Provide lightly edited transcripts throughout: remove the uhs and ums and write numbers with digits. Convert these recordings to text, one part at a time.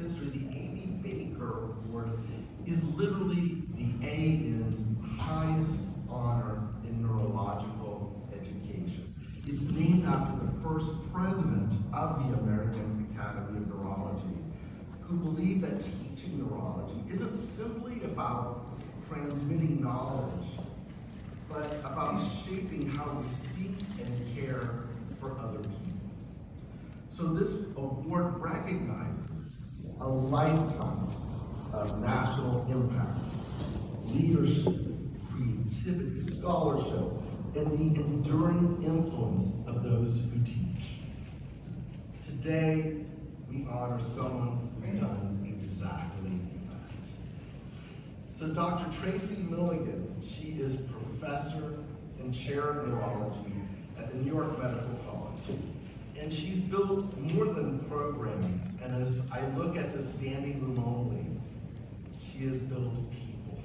history, the A.B. Baker Award is literally the A.N.'s highest honor in neurological education. It's named after the first president of the American Academy of Neurology, who believed that teaching neurology isn't simply about transmitting knowledge, but about shaping how we seek and care for other people. So this award recognizes a lifetime of national impact, leadership, creativity, scholarship, and the enduring influence of those who teach. Today, we honor someone who's done exactly that. So Dr. Tracey Milligan, she is professor and chair of neurology at the New York Medical College. And she's built more than programs, and as I look at the standing room only, she has built people.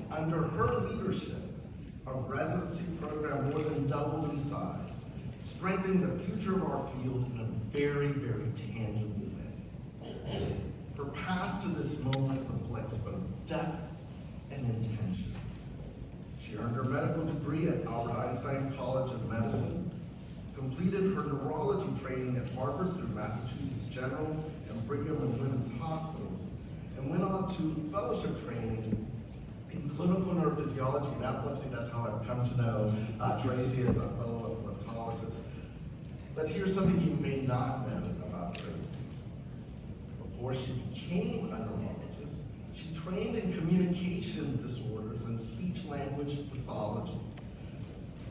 Under her leadership, our residency program more than doubled in size, strengthening the future of our field in a very, very tangible way. Her path to this moment reflects both depth and intention. She earned her medical degree at Albert Einstein College of Medicine, completed her neurology training at Harvard through Massachusetts General and Brigham and Women's Hospitals, and went on to fellowship training in clinical neurophysiology and epilepsy. That's how I've come to know Tracey as a fellow epileptologist. But here's something you may not know about Tracey. Before she became a neurologist, she trained in communication disorders and speech-language pathology.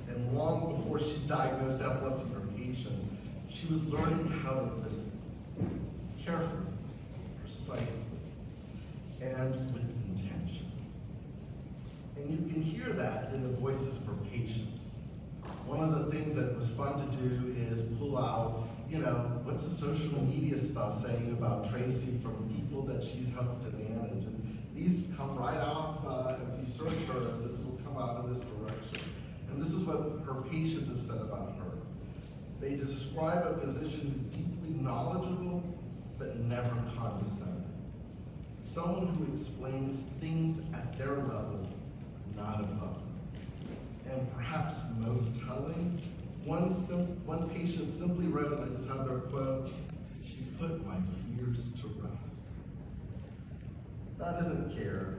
And long before she diagnosed epilepsy in her patients, she was learning how to listen carefully, precisely, and with intention. And you can hear that in the voices of her patients. One of the things that was fun to do is pull out, what's the social media stuff saying about Tracey from people that she's helped to manage. And these come right off, if you search her, this will come out in this direction. And this is what her patients have said about her. They describe a physician who's deeply knowledgeable, but never condescending. Someone who explains things at their level, not above them. And perhaps most telling, one patient simply wrote, I just have their quote, "She put my fears to rest." That isn't care,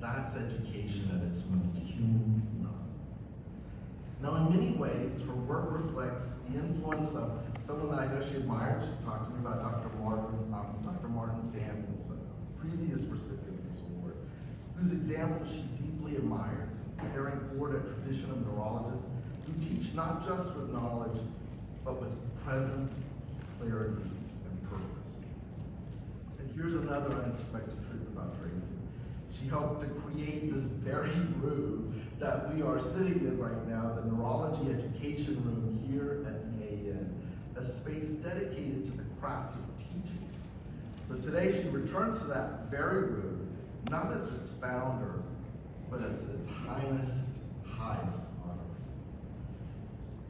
that's education at its most human level. Now, in many ways, her work reflects the influence of someone that I know she admired. She talked to me about Dr. Martin Samuels, a previous recipient of this award, whose example she deeply admired, carrying forward a tradition of neurologists who teach not just with knowledge, but with presence, clarity, and purpose. And here's another unexpected truth about Tracey. She helped to create this very room that we are sitting in right now, the neurology education room here at the AN, a space dedicated to the craft of teaching. So today she returns to that very room, not as its founder, but as its highest honor.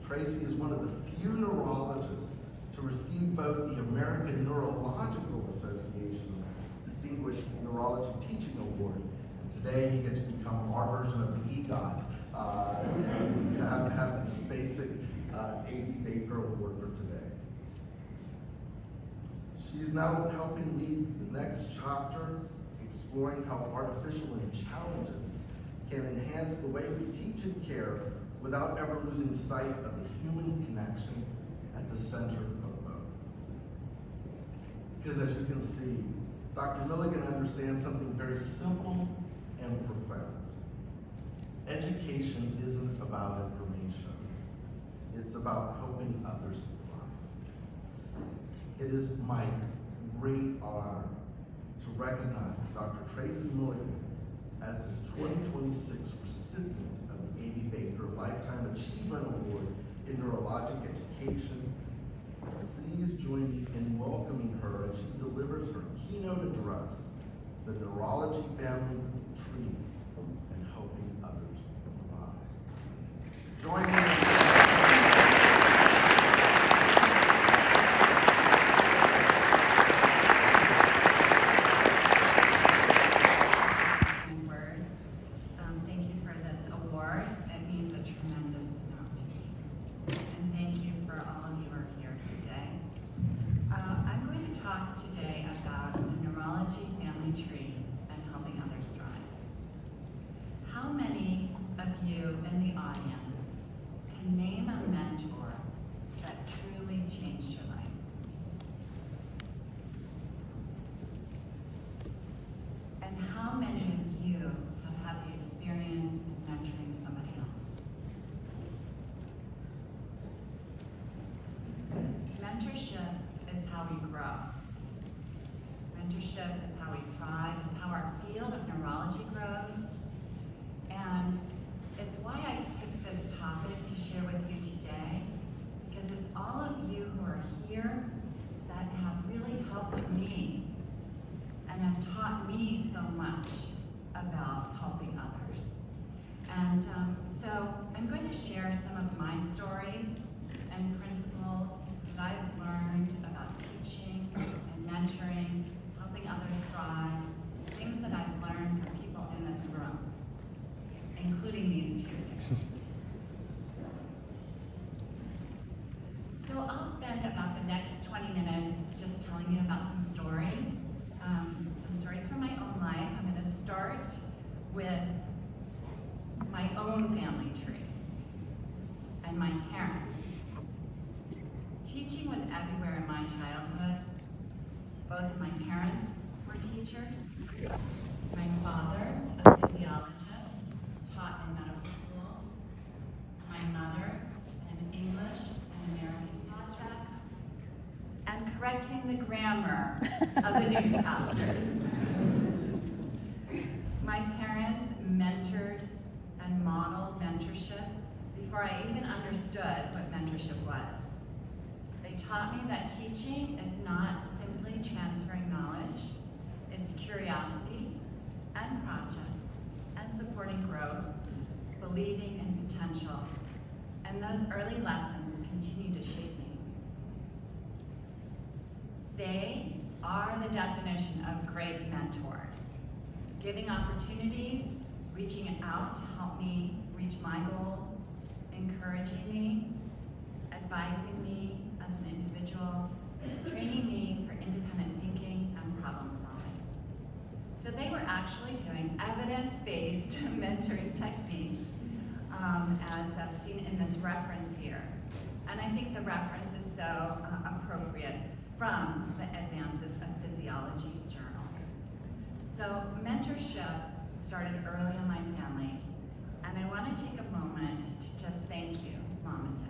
Tracey is one of the few neurologists to receive both the American Neurological Association's Distinguished Neurology Teaching Award, and today he gets to become our version of the EGOT, and we have this basic A.B. Baker Award for today. She's now helping lead the next chapter, exploring how artificial intelligence can enhance the way we teach and care without ever losing sight of the human connection at the center of both. Because as you can see, Dr. Milligan understands something very simple and profound. Education isn't about information. It's about helping others thrive. It is my great honor to recognize Dr. Tracey Milligan as the 2026 recipient of the A.B. Baker Lifetime Achievement Award in Neurologic Education. Please join me in welcoming her as she delivers her keynote address, The Neurology Family Tree and Helping Others Thrive. Join me. talk today about the neurology family tree and helping others thrive. How many of you in the audience can name a mentor that truly changed your life? And how many of you have had the experience in mentoring somebody else? Mentorship is how we grow. Mentorship is how we thrive. It's how our field of neurology grows. And it's why I picked this topic to share with you today, because it's all of you who are here that have really helped me and have taught me so much about helping others. And so I'm going to share some of my stories and principles that I've learned about teaching and mentoring, helping others thrive, things that I've learned from people in this room, including these two here. So I'll spend about the next 20 minutes just telling you about some stories from my own life. I'm going to start with my own family tree and my parents. Teaching was everywhere in my childhood. Both of my parents were teachers. My father, a physiologist, taught in medical schools. My mother, an English and American projects, and correcting the grammar of the newscasters. My parents mentored and modeled mentorship before I even understood what mentorship was. They taught me that teaching is not simply transferring knowledge, it's curiosity and projects and supporting growth, believing in potential, and those early lessons continue to shape me. They are the definition of great mentors, giving opportunities, reaching out to help me reach my goals, encouraging me, advising me as an individual, training me for independent thinking and problem solving. So they were actually doing evidence-based mentoring techniques, as seen in this reference here. And I think the reference is so appropriate from the Advances of Physiology journal. So mentorship started early in my family, and I want to take a moment to just thank you, Mom and Dad.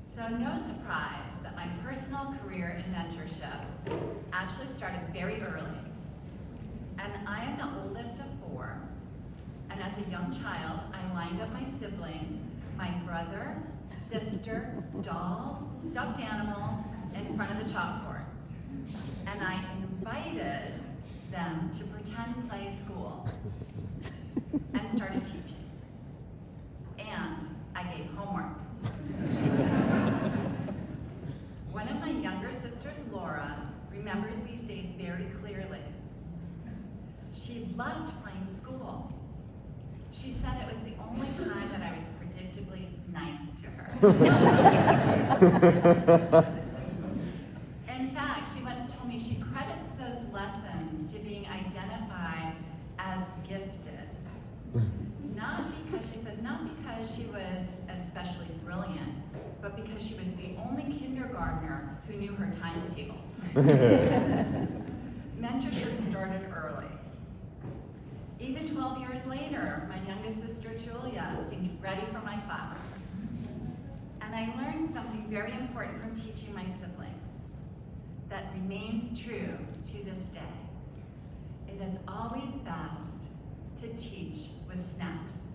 So no surprise that my personal career in mentorship actually started very early. And I am the oldest of 4, and as a young child, I lined up my siblings, my brother, sister, dolls, stuffed animals in front of the chalkboard. And I invited them to pretend play school and started teaching. And I gave homework. One of my younger sisters, Laura, remembers these days very clearly. She loved playing school. She said it was the only time that I was predictably nice to her. In fact, she once told me she credits those lessons to being identified as gifted. Not because she was especially brilliant, but because she was the only kindergartner who knew her times tables. Mentorship started early. Even 12 years later, my youngest sister, Julia, seemed ready for my class. And I learned something very important from teaching my siblings that remains true to this day. It is always best to teach with snacks.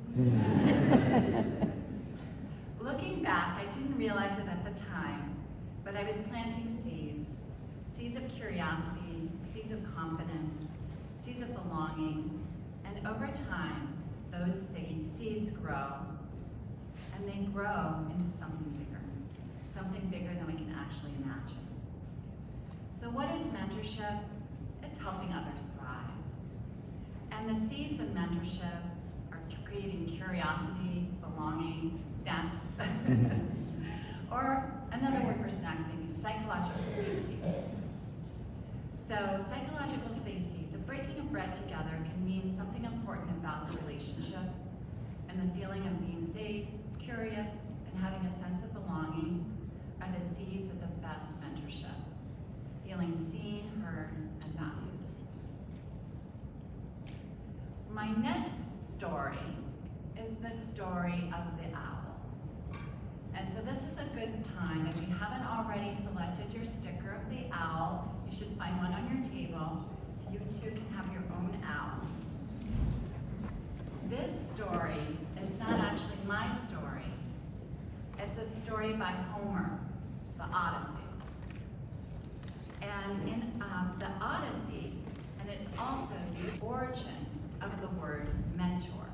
Looking back, I didn't realize it at the time, but I was planting seeds of curiosity, seeds of confidence, seeds of belonging, and over time, those seeds grow, and they grow into something bigger than we can actually imagine. So what is mentorship? It's helping others thrive. And the seeds of mentorship are creating curiosity, belonging, snacks, or another word for snacks maybe psychological safety. So psychological safety, the breaking of bread together can mean something important about the relationship and the feeling of being safe, curious, and having a sense of belonging are the seeds of the best mentorship. Feeling seen, heard, and valued. My next story is the story of the owl. And so this is a good time. If you haven't already selected your sticker of the owl, you should find one on your table so you too can have your own owl. This story is not actually my story. It's a story by Homer, the Odyssey. And in the Odyssey, and it's also the origin of the word mentor.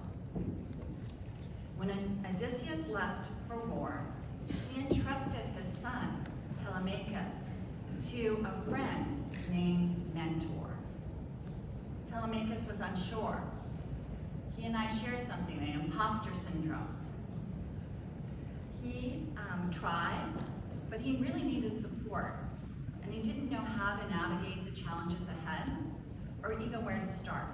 When Odysseus left for war, he entrusted his son, Telemachus, to a friend named Mentor. Telemachus was unsure. He and I share something, the imposter syndrome. He tried, but he really needed support. And he didn't know how to navigate the challenges ahead, or even where to start.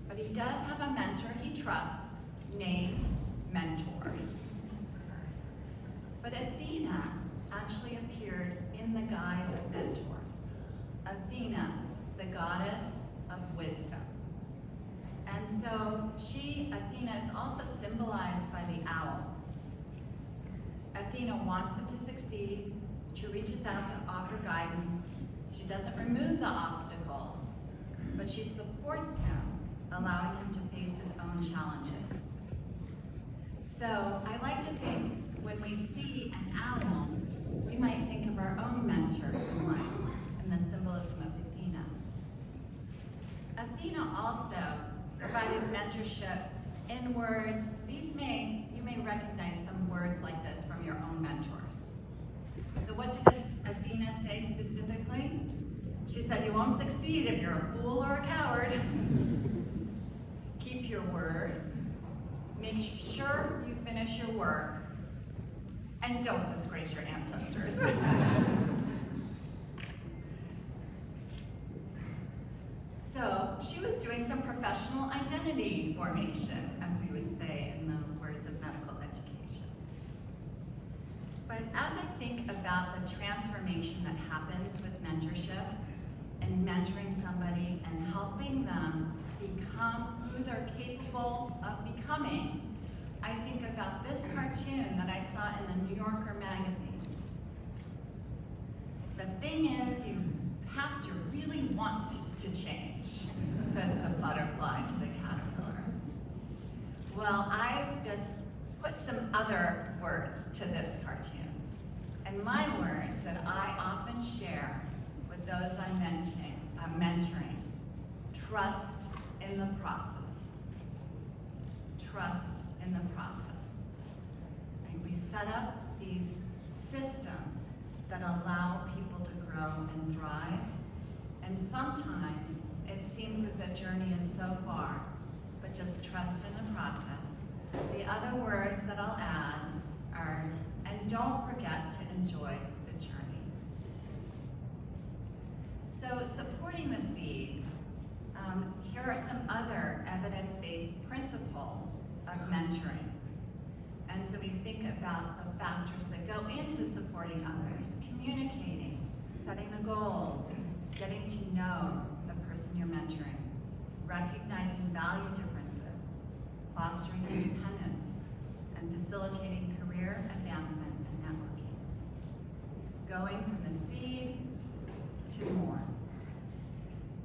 But he does have a mentor he trusts, named Mentor. But Athena actually appeared in the guise of Mentor. Athena, the goddess of wisdom. And so Athena is also symbolized by the owl. Athena wants him to succeed. She reaches out to offer guidance. She doesn't remove the obstacles, but she supports him, allowing him to face his own challenges. So I like to think when we see an owl, we might think of our own mentor in life and the symbolism of Athena. Athena also provided mentorship in words. You may recognize some words like this from your own mentors. So what did Athena say specifically? She said, you won't succeed if you're a fool or a coward. Keep your word. Make sure you finish your work. And don't disgrace your ancestors. So she was doing some professional identity formation, as we would say in the words of medical education. But as I think about the transformation that happens with mentorship and mentoring somebody and helping them become who they're capable of becoming, I think about this cartoon that I saw in the New Yorker magazine. The thing is, you have to really want to change, says the butterfly to the caterpillar. Well, I just put some other words to this cartoon. And my words that I often share with those I'm mentoring, trust in the process. Trust in the process. And we set up these systems that allow people to grow and thrive. And sometimes it seems that the journey is so far, but just trust in the process. The other words that I'll add are, and don't forget to enjoy the journey. So supporting the seed, here are some other evidence-based principles of mentoring. And so we think about the factors that go into supporting others, communicating, setting the goals, getting to know the person you're mentoring, recognizing value differences, fostering independence, and facilitating career advancement and networking. Going from the seed to more.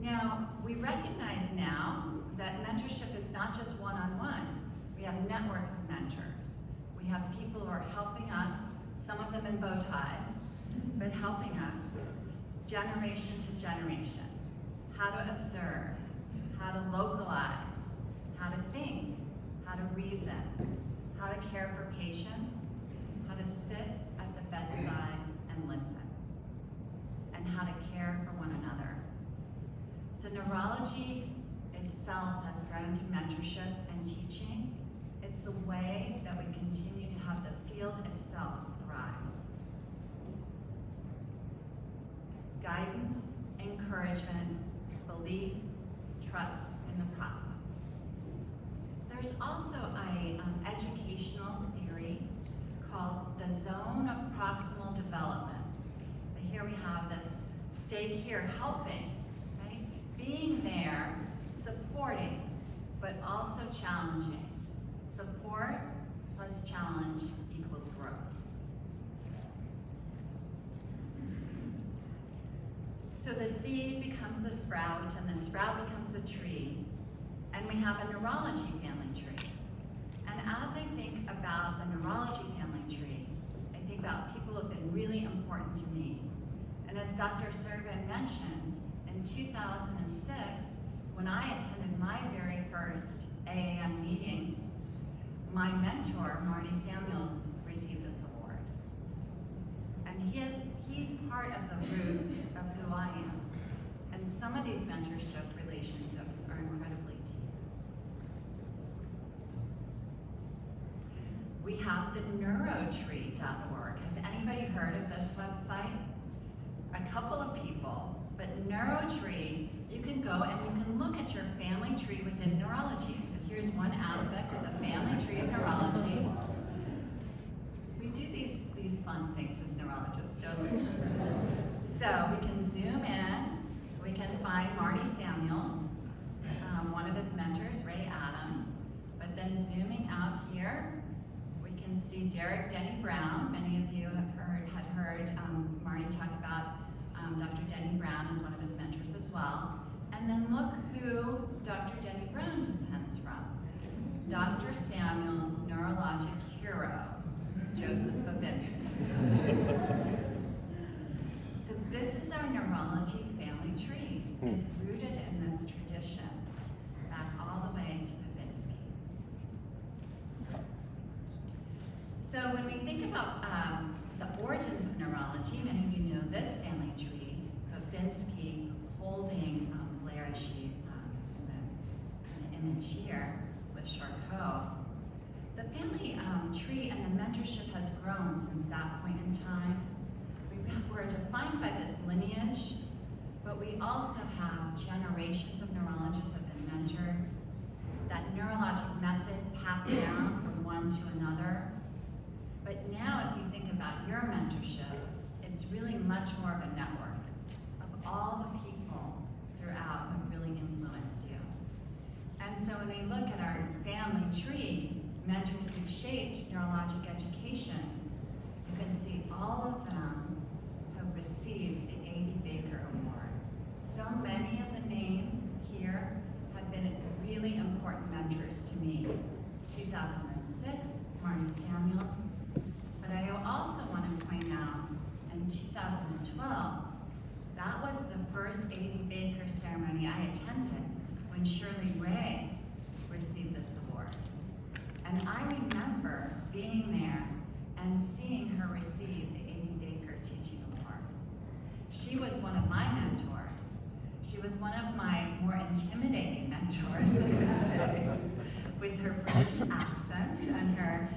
Now, we recognize now that mentorship is not just one-on-one. We have networks of mentors. We have people who are helping us, some of them in bow ties, but helping us generation to generation. How to observe, how to localize, how to think, how to reason, how to care for patients, how to sit at the bedside and listen, and how to care for one another. So neurology itself has grown through mentorship and teaching. It's the way that we continue to have the field itself thrive. Guidance, encouragement, belief, trust in the process. There's also an educational theory called the zone of proximal development. So here we have this stake here, helping, right? Being there, supporting, but also challenging. Support plus challenge equals growth. So the seed becomes the sprout, and the sprout becomes the tree, and we have a neurology family tree. And as I think about the neurology family tree, I think about people who have been really important to me. And as Dr. Servin mentioned, in 2006, when I attended my very first AAN meeting, my mentor, Marty Samuels, received this award. And he's part of the roots of who I am. And some of these mentorship relationships are incredibly deep. We have the neurotree.org. Has anybody heard of this website? A couple of people, but Neurotree, you can go and you can look at your family tree within neurology. So here's one aspect of the family tree of neurology. We do these fun things as neurologists, don't we? So we can zoom in, we can find Marty Samuels, one of his mentors, Ray Adams, but then zooming out here, we can see Derek Denny Brown. Many of you had heard Marty talk about Dr. Denny Brown as one of his mentors as well. And then look who Dr. Denny Brown descends from. Dr. Samuel's neurologic hero, Joseph Babinski. So this is our neurology family tree. It's rooted in this tradition, back all the way to Babinski. So when we think about the origins of neurology, many of you know this family tree, Babinski holding Blair as she in the image here with Charcot. The family tree and the mentorship has grown since that point in time. We're defined by this lineage, but we also have generations of neurologists have been mentored. That neurologic method passed down from one to another. But now if you think about your mentorship, it's really much more of a network of all the people throughout who have really influenced you. And so when we look at our family tree, mentors who've shaped neurologic education, you can see all of them have received the A.B. Baker Award. So many of the names here have been really important mentors to me. 2006, Marty Samuels. But I also want to point out, in 2012, that was the first A.B. Baker ceremony I attended when Shirley Ray received this award. And I remember being there and seeing her receive the A.B. Baker Teaching Award. She was one of my mentors. She was one of my more intimidating mentors, I would say, with her British accent and her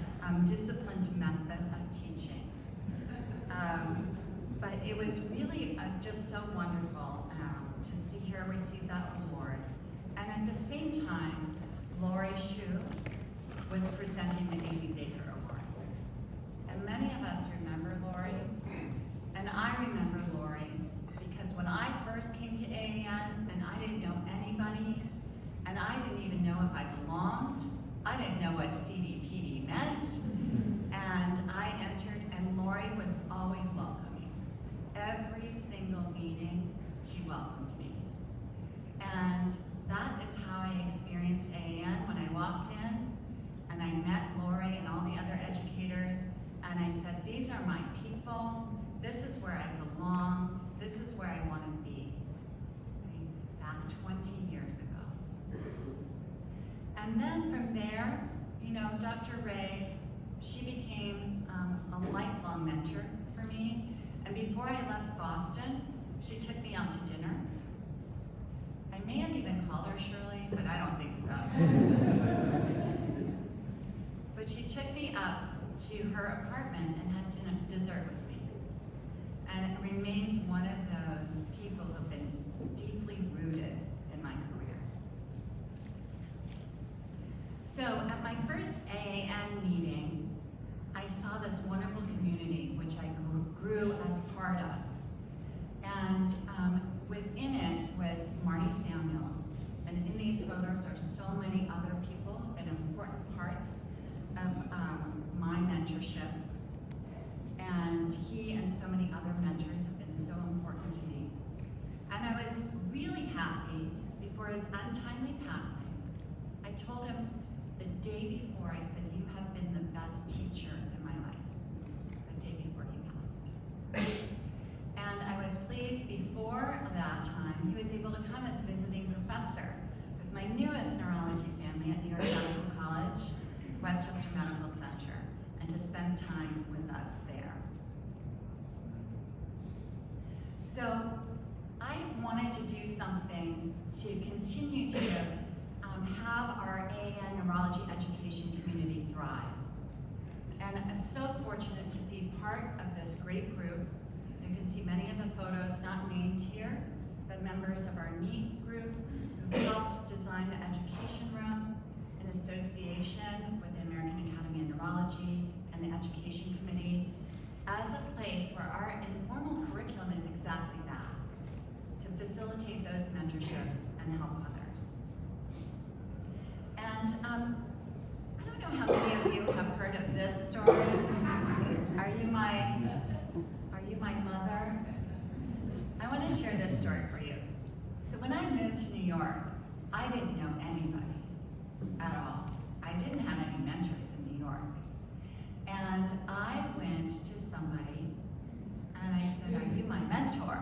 disciplined method of teaching. But it was really just so wonderful to see her receive that award. And at the same time, Lori Shue was presenting the A.B. Baker Awards. And many of us remember Lori, and I remember Lori because when I first came to AAN and I didn't know anybody, and I didn't even know if I belonged, I didn't know what CDPD meant, and I entered and Lori was always welcoming. Every single meeting, she welcomed me. And that is how I experienced AAN when I walked in and I met Lori and all the other educators, and I said, these are my people, this is where I belong, this is where I want to be. Right? Back 20 years ago. And then from there, you know, Dr. Ray, she became a lifelong mentor for me. And before I left Boston, she out to dinner. I may have even called her Shirley, but I don't think so. But she took me up to her apartment and had dessert with me. And it remains one of those people who've been deeply rooted in my career. So at my first AAN meeting, I saw this wonderful community which I grew as part of. And within it was Marty Samuels. And in these photos are so many other people and important parts of my mentorship. And he and so many other mentors have been so important to me. And I was really happy before his untimely passing. I told him the day before, I said, "You have been the best teacher in my life," the day before he passed. And I was pleased before that time, he was able to come as visiting professor with my newest neurology family at New York Medical College, Westchester Medical Center, and to spend time with us there. So I wanted to do something to continue to have our AAN neurology education community thrive. And I'm so fortunate to be part of this great group. You can see many of the photos not named here, but members of our NEAT group who helped design the education room in association with the American Academy of Neurology and the Education Committee as a place where our informal curriculum is exactly that, to facilitate those mentorships and help others. And I don't know how many of you have heard of this story. Are you my mother? I want to share this story for you. So when I moved to New York, I didn't know anybody at all. I didn't have any mentors in New York. And I went to somebody and I said, "Are you my mentor?"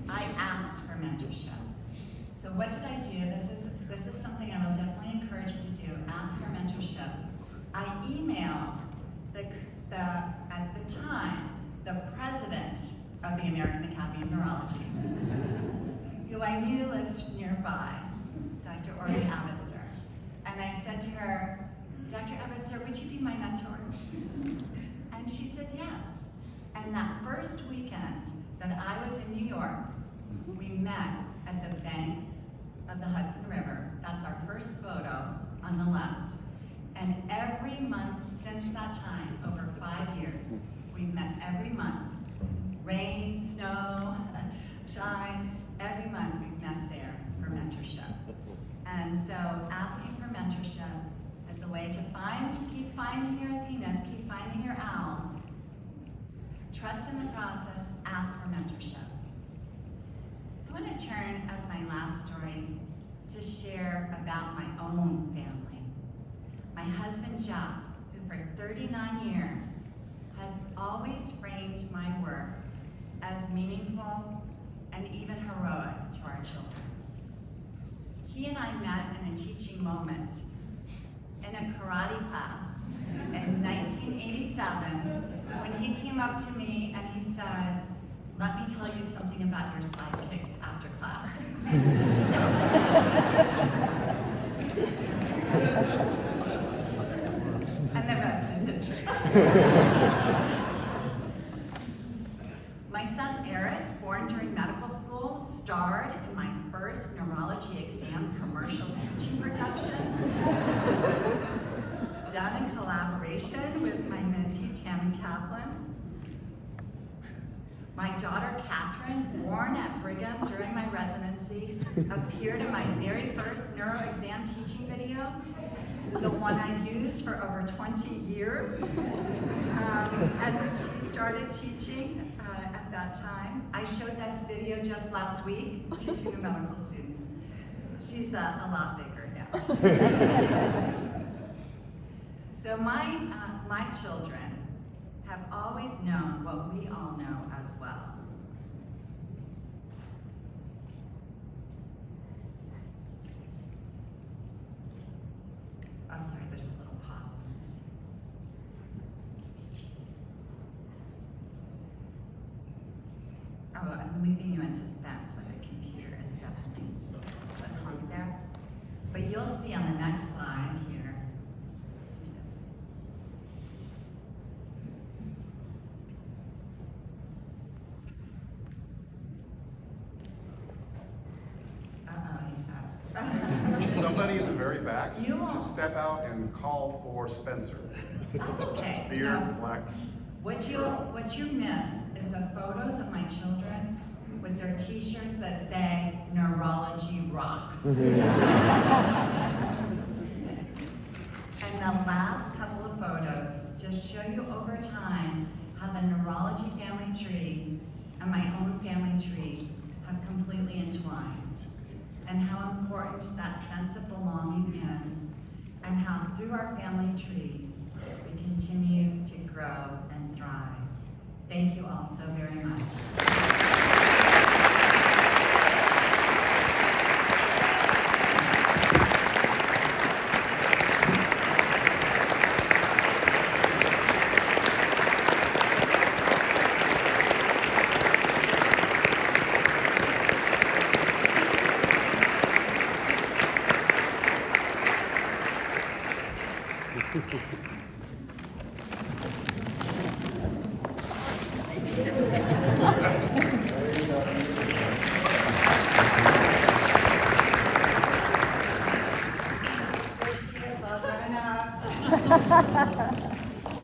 I asked for mentorship. So what did I do? This is something I will definitely encourage you to do. Ask for mentorship. I emailed at the time, the president of the American Academy of Neurology, who I knew lived nearby, Dr. Ori Abitzer. And I said to her, "Dr. Abitzer, would you be my mentor?" And she said yes. And that first weekend that I was in New York, we met at the banks of the Hudson River. That's our first photo on the left. And every month since that time, over 5 years, we've met every month. Rain, snow, shine, every month we've met there for mentorship. And so asking for mentorship as a way to keep finding your Athenas, keep finding your owls. Trust in the process, ask for mentorship. I want to turn as my last story to share about my own family. My husband, Jeff, who for 39 years has always framed my work as meaningful and even heroic to our children. He and I met in a teaching moment in a karate class in 1987 when he came up to me and he said, "Let me tell you something about your sidekicks after class." And the rest is history. My son Eric, born during medical school, starred in my first neurology exam commercial teaching production, done in collaboration with my mentee Tammy Kaplan. My daughter Catherine, born at Brigham during my residency, appeared in my very first neuro exam teaching video, the one I've used for over 20 years. And when she started teaching at that time, I showed this video just last week, teaching the medical students. She's a lot bigger now. So my children have always known what we all know as well. I'm sorry, there's a little pause in this. Oh, I'm leaving you in suspense with the computer. It's definitely just a hunk there. But you'll see on the next slide here. Uh-oh, he says. Somebody in the very back, You won't. just step out and call for Spencer. That's okay. Beard, black. What you miss is the photos of my children with their t-shirts that say neurology rocks. And the last couple of photos just show you over time how the neurology family tree and my own family tree have completely entwined, and how important that sense of belonging is, and how through our family trees we continue to grow and thrive. Thank you all so very much.